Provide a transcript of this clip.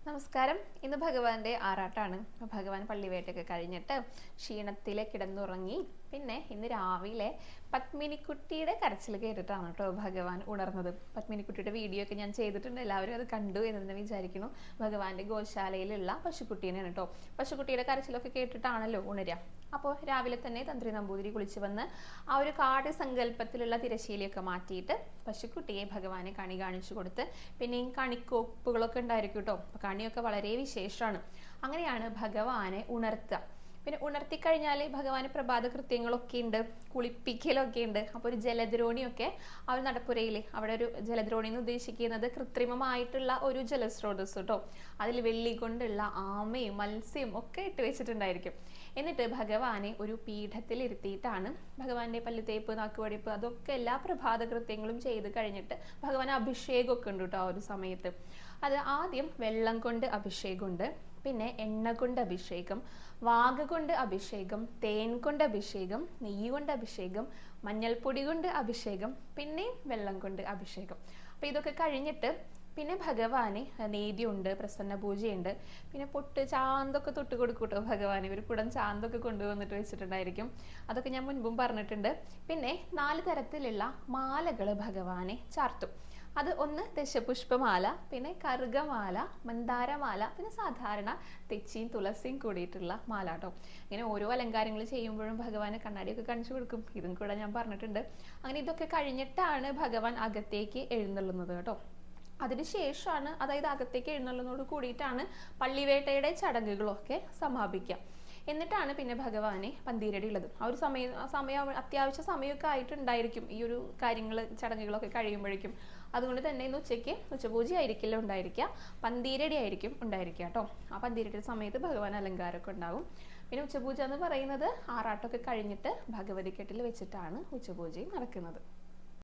നമസ്കാരം. ഇന്ന് ഭഗവാന്റെ ആറാട്ടാണ്. ഭഗവാൻ പള്ളിവേട്ടൊക്കെ കഴിഞ്ഞിട്ട് ക്ഷീണത്തിൽ കിടന്നുറങ്ങി. പിന്നെ ഇന്ന് രാവിലെ പത്മിനിക്കുട്ടിയുടെ കരച്ചിൽ കേട്ടിട്ടാണ് കേട്ടോ ഭഗവാൻ ഉണർന്നത്. പത്മിനിക്കുട്ടിയുടെ വീഡിയോ ഒക്കെ ഞാൻ ചെയ്തിട്ടുണ്ട്, എല്ലാവരും അത് കണ്ടു എന്ന് തന്നെ വിചാരിക്കുന്നു. ഭഗവാന്റെ ഗോശാലയിലുള്ള പശുക്കുട്ടീനെയാണ് കേട്ടോ. പശുക്കുട്ടിയുടെ കരച്ചിലൊക്കെ കേട്ടിട്ടാണല്ലോ ഉണരുക. അപ്പോൾ രാവിലെ തന്നെ തന്ത്രി നമ്പൂതിരി കുളിച്ച് വന്ന് ആ ഒരു കാട് സങ്കല്പത്തിലുള്ള തിരശീലയൊക്കെ മാറ്റിയിട്ട് പശുക്കുട്ടിയെ ഭഗവാനെ കണി കാണിച്ചു കൊടുത്ത് പിന്നെയും കണിക്കോപ്പുകളൊക്കെ ഉണ്ടായിരിക്കും കേട്ടോ. കണിയൊക്കെ വളരെ വിശേഷമാണ്. അങ്ങനെയാണ് ഭഗവാനെ ഉണർത്തുക. പിന്നെ ഉണർത്തിക്കഴിഞ്ഞാൽ ഭഗവാന് പ്രഭാത കൃത്യങ്ങളൊക്കെ ഉണ്ട്, കുളിപ്പിക്കലൊക്കെ ഉണ്ട്. അപ്പോൾ ഒരു ജലദ്രോണിയൊക്കെ ആ ഒരു നടപ്പുരയിൽ, അവിടെ ഒരു ജലദ്രോണി എന്ന് ഉദ്ദേശിക്കുന്നത് കൃത്രിമമായിട്ടുള്ള ഒരു ജലസ്രോതസ് കേട്ടോ. അതിൽ വെള്ളി കൊണ്ടുള്ള ആമയും മത്സ്യവും ഒക്കെ ഇട്ട് വെച്ചിട്ടുണ്ടായിരിക്കും. എന്നിട്ട് ഭഗവാനെ ഒരു പീഠത്തിൽ ഇരുത്തിയിട്ടാണ് ഭഗവാന്റെ പല്ലുതേപ്പ്, നാക്കുവടിപ്പ്, അതൊക്കെ എല്ലാ പ്രഭാത കൃത്യങ്ങളും ചെയ്ത് കഴിഞ്ഞിട്ട് ഭഗവാൻ അഭിഷേകമൊക്കെ ഉണ്ട് കേട്ടോ. ആ ഒരു സമയത്ത് അത് ആദ്യം വെള്ളം കൊണ്ട് അഭിഷേകമുണ്ട്, പിന്നെ എണ്ണ കൊണ്ട് അഭിഷേകം, വാഗ കൊണ്ട് അഭിഷേകം, തേൻ കൊണ്ട് അഭിഷേകം, നെയ്യ് കൊണ്ട് അഭിഷേകം, മഞ്ഞൾപ്പൊടി കൊണ്ട് അഭിഷേകം, പിന്നെ വെള്ളം കൊണ്ട് അഭിഷേകം. അപ്പം ഇതൊക്കെ കഴിഞ്ഞിട്ട് പിന്നെ ഭഗവാന് നേദ്യമുണ്ട്, പ്രസന്ന പൂജയുണ്ട്. പിന്നെ പൊട്ട് ചാന്തൊക്കെ തൊട്ട് കൊടുക്കൂട്ടോ ഭഗവാന്. ഒരു കുടം ചാന്തൊക്കെ കൊണ്ടുവന്നിട്ട് വെച്ചിട്ടുണ്ടായിരിക്കും. അതൊക്കെ ഞാൻ മുൻപും പറഞ്ഞിട്ടുണ്ട്. പിന്നെ 4 തരത്തിലുള്ള മാലകൾ ഭഗവാനെ ചാർത്തും. അത് ഒന്ന് ദശപുഷ്പമാല, പിന്നെ കറുകമാല, മന്ദാരമാല, പിന്നെ സാധാരണ തെച്ചിയും തുളസിയും കൂടിയിട്ടുള്ള മാല കേട്ടോ. ഇങ്ങനെ ഓരോ അലങ്കാരങ്ങൾ ചെയ്യുമ്പോഴും ഭഗവാന് കണ്ണാടിയൊക്കെ കാണിച്ചു കൊടുക്കും. ഇതും കൂടെ ഞാൻ പറഞ്ഞിട്ടുണ്ട്. അങ്ങനെ ഇതൊക്കെ കഴിഞ്ഞിട്ടാണ് ഭഗവാൻ അകത്തേക്ക് എഴുന്നള്ളുന്നത് കേട്ടോ. അതിനുശേഷമാണ്, അതായത് അകത്തേക്ക് എഴുന്നള്ളുന്നതോട് കൂടിയിട്ടാണ് പള്ളിവേട്ടയുടെ ചടങ്ങുകളൊക്കെ സമാപിക്കുക. എന്നിട്ടാണ് പിന്നെ ഭഗവാനെ പന്തീരടി ഉള്ളത്. ആ ഒരു സമയം അത്യാവശ്യ സമയമൊക്കെ ആയിട്ടുണ്ടായിരിക്കും ഈ ഒരു കാര്യങ്ങൾ, ചടങ്ങുകളൊക്കെ കഴിയുമ്പോഴേക്കും. അതുകൊണ്ട് തന്നെ ഇന്ന് ഉച്ചയ്ക്ക് ഉച്ചപൂജ ആയിരിക്കില്ല ഉണ്ടായിരിക്കുക, പന്തീരടി ആയിരിക്കും ഉണ്ടായിരിക്കുക കേട്ടോ. ആ പന്തീരടിയുടെ സമയത്ത് ഭഗവാൻ അലങ്കാരമൊക്കെ ഉണ്ടാവും. പിന്നെ ഉച്ചപൂജ എന്ന് പറയുന്നത് ആറാട്ടൊക്കെ കഴിഞ്ഞിട്ട് ഭഗവതിക്കെട്ടിൽ വെച്ചിട്ടാണ് ഉച്ചപൂജയും നടക്കുന്നത്.